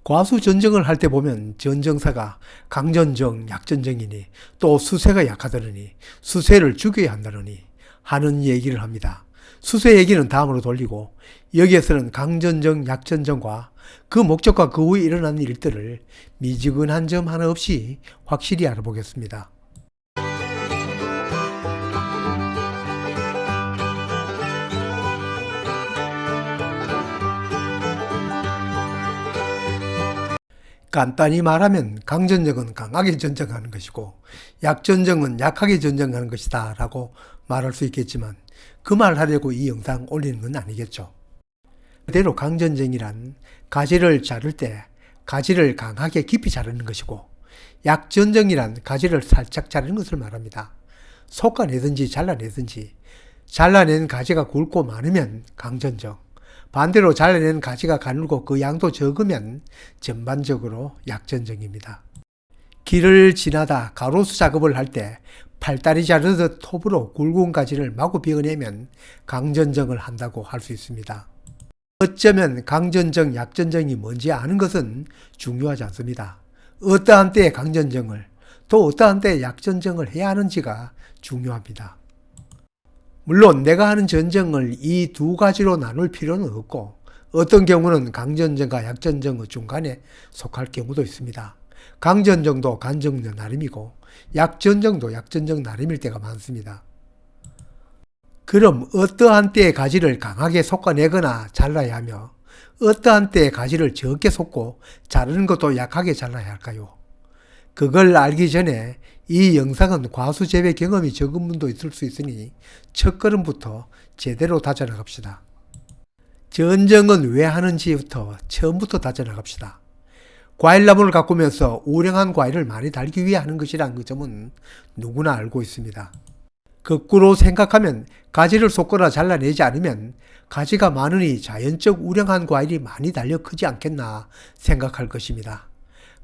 과수 전쟁을 할 때 보면 전정사가 강전정, 약전정이니 또 수세가 약하다느니 수세를 죽여야 한다느니 하는 얘기를 합니다. 수세 얘기는 다음으로 돌리고 여기에서는 강전정, 약전정과 그 목적과 그 후에 일어난 일들을 미지근한 점 하나 없이 확실히 알아보겠습니다. 간단히 말하면 강전정은 강하게 전쟁하는 것이고 약전정은 약하게 전쟁하는 것이다 라고 말할 수 있겠지만 그 말 하려고 이 영상 올리는 건 아니겠죠. 그대로 강전정이란 가지를 자를 때 가지를 강하게 깊이 자르는 것이고 약전정이란 가지를 살짝 자르는 것을 말합니다. 솎아내든지 잘라내든지 잘라낸 가지가 굵고 많으면 강전정, 반대로 잘라낸 가지가 가늘고 그 양도 적으면 전반적으로 약전정입니다. 길을 지나다 가로수 작업을 할 때 팔다리 자르듯 톱으로 굵은 가지를 마구 베어내면 강전정을 한다고 할 수 있습니다. 어쩌면 강전정, 약전정이 뭔지 아는 것은 중요하지 않습니다. 어떠한 때에 강전정을 또 어떠한 때에 약전정을 해야 하는지가 중요합니다. 물론 내가 하는 전정을 이 두 가지로 나눌 필요는 없고 어떤 경우는 강전정과 약전정의 중간에 속할 경우도 있습니다. 강전정도 간전정 나름이고 약전정도 약전정 나름일 때가 많습니다. 그럼 어떠한 때에 가지를 강하게 솎아내거나 잘라야 하며 어떠한 때에 가지를 적게 솎고 자르는 것도 약하게 잘라야 할까요? 그걸 알기 전에 이 영상은 과수재배 경험이 적은 분도 있을 수 있으니 첫걸음부터 제대로 다져나갑시다. 전정은 왜 하는지부터 처음부터 다져나갑시다. 과일나무를 가꾸면서 우량한 과일을 많이 달기 위해 하는 것이라는 그 점은 누구나 알고 있습니다. 거꾸로 생각하면 가지를 솎거나 잘라내지 않으면 가지가 많으니 자연적 우량한 과일이 많이 달려 크지 않겠나 생각할 것입니다.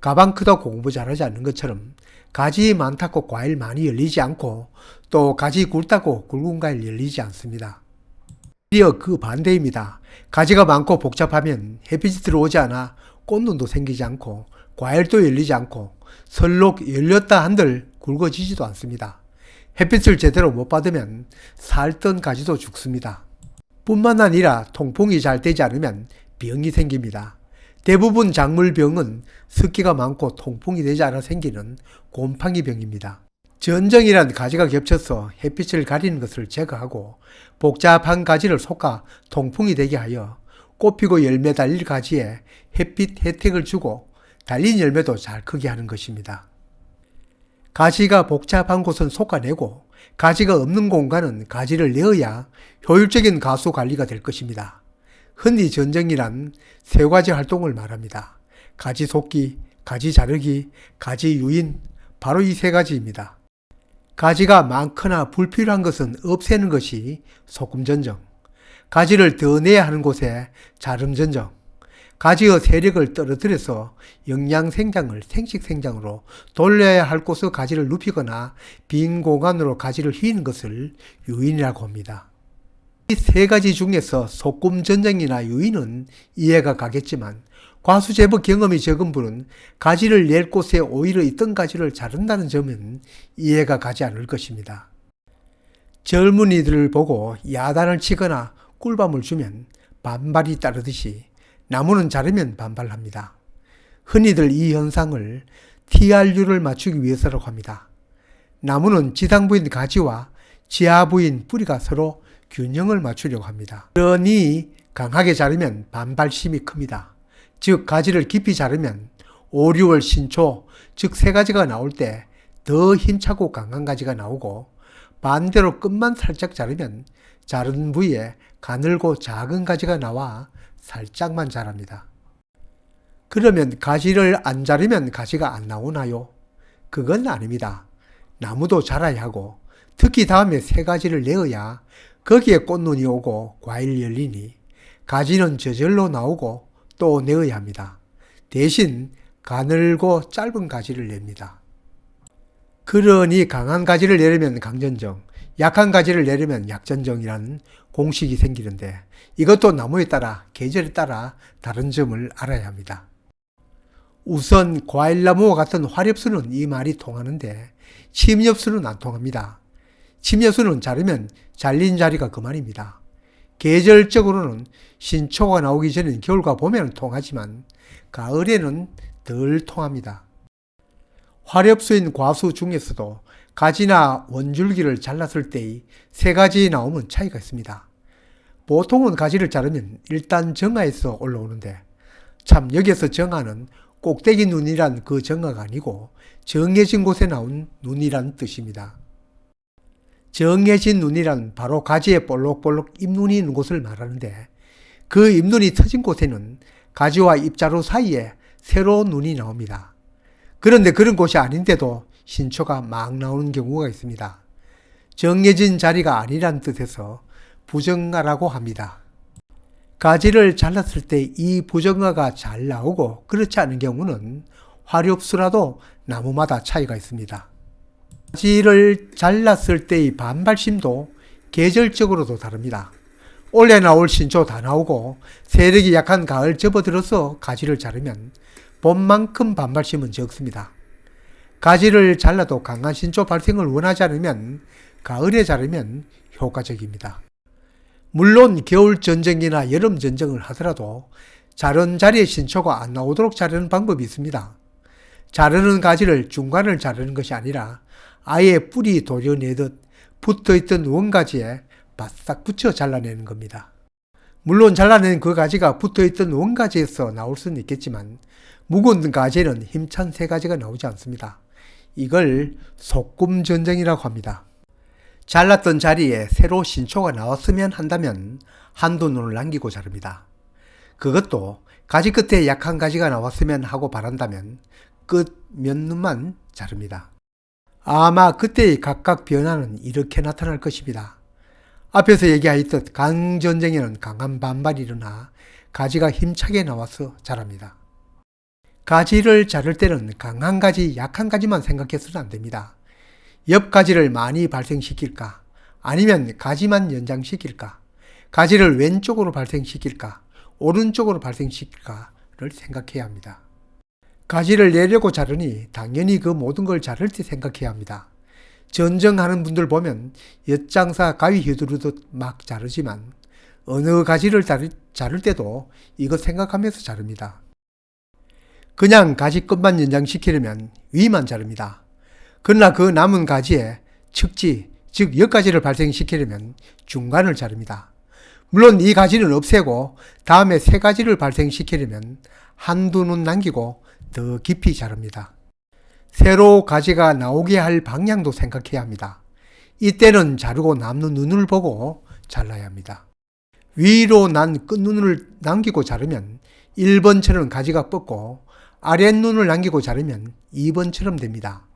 가방 크다고 공부 잘하지 않는 것처럼 가지 많다고 과일 많이 열리지 않고 또 가지 굵다고 굵은 과일 열리지 않습니다. 오히려 그 반대입니다. 가지가 많고 복잡하면 햇빛이 들어오지 않아 꽃눈도 생기지 않고 과일도 열리지 않고 설록 열렸다 한들 굵어지지도 않습니다. 햇빛을 제대로 못 받으면 살던 가지도 죽습니다. 뿐만 아니라 통풍이 잘 되지 않으면 병이 생깁니다. 대부분 작물병은 습기가 많고 통풍이 되지 않아 생기는 곰팡이 병입니다. 전정이란 가지가 겹쳐서 햇빛을 가리는 것을 제거하고 복잡한 가지를 솎아 통풍이 되게 하여 꽃피고 열매 달릴 가지에 햇빛 혜택을 주고 달린 열매도 잘 크게 하는 것입니다. 가지가 복잡한 곳은 솎아내고 가지가 없는 공간은 가지를 내어야 효율적인 가수 관리가 될 것입니다. 흔히 전정이란 세 가지 활동을 말합니다. 가지 솎기, 가지 자르기, 가지 유인, 바로 이 세 가지입니다. 가지가 많거나 불필요한 것은 없애는 것이 소금전정, 가지를 더 내야 하는 곳에 자름전정, 가지의 세력을 떨어뜨려서 영양생장을 생식생장으로 돌려야 할 곳의 가지를 눕히거나 빈 공간으로 가지를 휘는 것을 유인이라고 합니다. 이 세 가지 중에서 소금전정이나 유인은 이해가 가겠지만 과수제법 경험이 적은 분은 가지를 낼 곳에 오히려 있던 가지를 자른다는 점은 이해가 가지 않을 것입니다. 젊은이들을 보고 야단을 치거나 꿀밤을 주면 반발이 따르듯이 나무는 자르면 반발합니다. 흔히들 이 현상을 TRU를 맞추기 위해서라고 합니다. 나무는 지상부인 가지와 지하부인 뿌리가 서로 균형을 맞추려고 합니다. 그러니 강하게 자르면 반발심이 큽니다. 즉 가지를 깊이 자르면 5, 6월 신초, 즉 세 가지가 나올 때 더 힘차고 강한 가지가 나오고 반대로 끝만 살짝 자르면 자른 부위에 가늘고 작은 가지가 나와 살짝만 자랍니다. 그러면 가지를 안 자르면 가지가 안 나오나요? 그건 아닙니다. 나무도 자라야 하고 특히 다음에 세 가지를 내어야 거기에 꽃눈이 오고 과일이 열리니 가지는 저절로 나오고 또 내어야 합니다. 대신 가늘고 짧은 가지를 냅니다. 그러니 강한 가지를 내려면 강전정, 약한 가지를 내려면 약전정이라는 공식이 생기는데 이것도 나무에 따라 계절에 따라 다른 점을 알아야 합니다. 우선 과일나무와 같은 화렵수는 이 말이 통하는데 침엽수는 안 통합니다. 침엽수는 자르면 잘린 자리가 그만입니다. 계절적으로는 신초가 나오기 전인 겨울과 봄에는 통하지만 가을에는 덜 통합니다. 화렵수인 과수 중에서도 가지나 원줄기를 잘랐을 때의 세 가지 나오면 차이가 있습니다. 보통은 가지를 자르면 일단 정화에서 올라오는데 참 여기에서 정화는 꼭대기 눈이란 그 정화가 아니고 정해진 곳에 나온 눈이란 뜻입니다. 정해진 눈이란 바로 가지에 볼록볼록 잎눈이 있는 곳을 말하는데 그 잎눈이 터진 곳에는 가지와 잎자루 사이에 새로운 눈이 나옵니다. 그런데 그런 곳이 아닌데도 신초가 막 나오는 경우가 있습니다. 정해진 자리가 아니란 뜻에서 부정화라고 합니다. 가지를 잘랐을 때 이 부정화가 잘 나오고 그렇지 않은 경우는 화렵수라도 나무마다 차이가 있습니다. 가지를 잘랐을 때의 반발심도 계절적으로도 다릅니다. 올해 나올 신초 다 나오고 세력이 약한 가을 접어들어서 가지를 자르면 봄만큼 반발심은 적습니다. 가지를 잘라도 강한 신초 발생을 원하지 않으면 가을에 자르면 효과적입니다. 물론 겨울 전쟁이나 여름 전쟁을 하더라도 자른 자리에 신초가 안 나오도록 자르는 방법이 있습니다. 자르는 가지를 중간을 자르는 것이 아니라 아예 뿌리 도려내듯 붙어있던 원가지에 바싹 붙여 잘라내는 겁니다. 물론 잘라낸 그 가지가 붙어있던 원가지에서 나올 수는 있겠지만 묵은 가지에는 힘찬 새 가지가 나오지 않습니다. 이걸 소금 전쟁이라고 합니다. 잘랐던 자리에 새로 신초가 나왔으면 한다면 한두 눈을 남기고 자릅니다. 그것도 가지 끝에 약한 가지가 나왔으면 하고 바란다면 끝 몇 눈만 자릅니다. 아마 그때의 각각 변화는 이렇게 나타날 것입니다. 앞에서 얘기하였듯 강전쟁에는 강한 반발이 일어나 가지가 힘차게 나와서 자랍니다. 가지를 자를 때는 강한 가지, 약한 가지만 생각해서는 안 됩니다. 옆 가지를 많이 발생시킬까? 아니면 가지만 연장시킬까? 가지를 왼쪽으로 발생시킬까? 오른쪽으로 발생시킬까를 생각해야 합니다. 가지를 내려고 자르니 당연히 그 모든 걸 자를 때 생각해야 합니다. 전쟁하는 분들 보면 엿장사 가위 휘두르듯 막 자르지만 어느 가지를 자를 때도 이거 생각하면서 자릅니다. 그냥 가지 끝만 연장시키려면 위만 자릅니다. 그러나 그 남은 가지에 측지, 즉 옆가지를 발생시키려면 중간을 자릅니다. 물론 이 가지는 없애고 다음에 새 가지를 발생시키려면 한두 눈 남기고 더 깊이 자릅니다. 새로 가지가 나오게 할 방향도 생각해야 합니다. 이때는 자르고 남는 눈을 보고 잘라야 합니다. 위로 난 끝눈을 남기고 자르면 1번처럼 가지가 뻗고 아랫눈을 남기고 자르면 2번처럼 됩니다.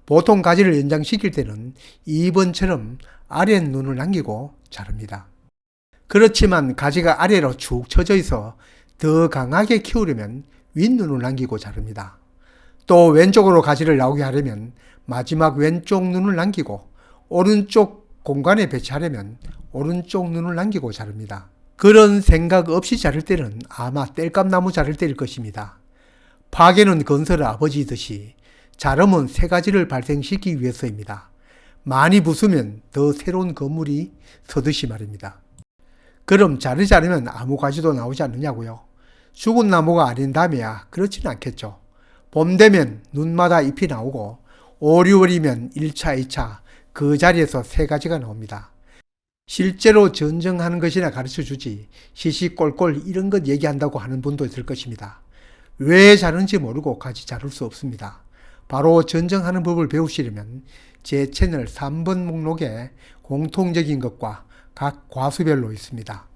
보통 가지를 연장시킬 때는 2번처럼 아랫눈을 남기고 자릅니다. 그렇지만 가지가 아래로 축 처져 있어 더 강하게 키우려면 윗눈을 남기고 자릅니다. 또 왼쪽으로 가지를 나오게 하려면 마지막 왼쪽 눈을 남기고 오른쪽 공간에 배치하려면 오른쪽 눈을 남기고 자릅니다. 그런 생각 없이 자를 때는 아마 땔감나무 자를 때일 것입니다. 파괴는 건설의 아버지이듯이 자름은 새 가지를 발생시키기 위해서입니다. 많이 부수면 더 새로운 건물이 서듯이 말입니다. 그럼 자르지 않으면 아무 가지도 나오지 않느냐고요? 죽은 나무가 아닌다며야 그렇지는 않겠죠. 봄 되면 눈마다 잎이 나오고 5, 6월이면 1차, 2차 그 자리에서 새 가지가 나옵니다. 실제로 전쟁하는 것이나 가르쳐주지 시시꼴꼴 이런 것 얘기한다고 하는 분도 있을 것입니다. 왜 자르는지 모르고 가지 자를 수 없습니다. 바로 전쟁하는 법을 배우시려면 제 채널 3번 목록에 공통적인 것과 각 과수별로 있습니다.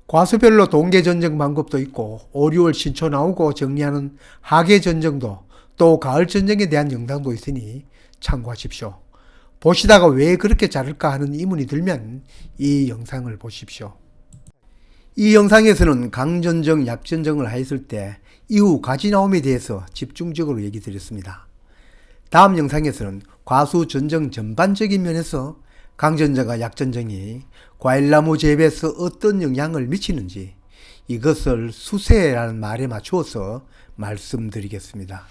과수별로 동계전쟁 방법도 있고 5, 6월 신초 나오고 정리하는 하계전쟁도 또 가을전쟁에 대한 영상도 있으니 참고하십시오. 보시다가 왜 그렇게 자를까 하는 의문이 들면 이 영상을 보십시오. 이 영상에서는 강전쟁, 약전쟁을 하였을 때 이후 가지 나옴에 대해서 집중적으로 얘기 드렸습니다. 다음 영상에서는 과수전쟁 전반적인 면에서 강전쟁과 약전쟁이 과일나무 재배에서 어떤 영향을 미치는지, 이것을 수세라는 말에 맞추어서 말씀드리겠습니다.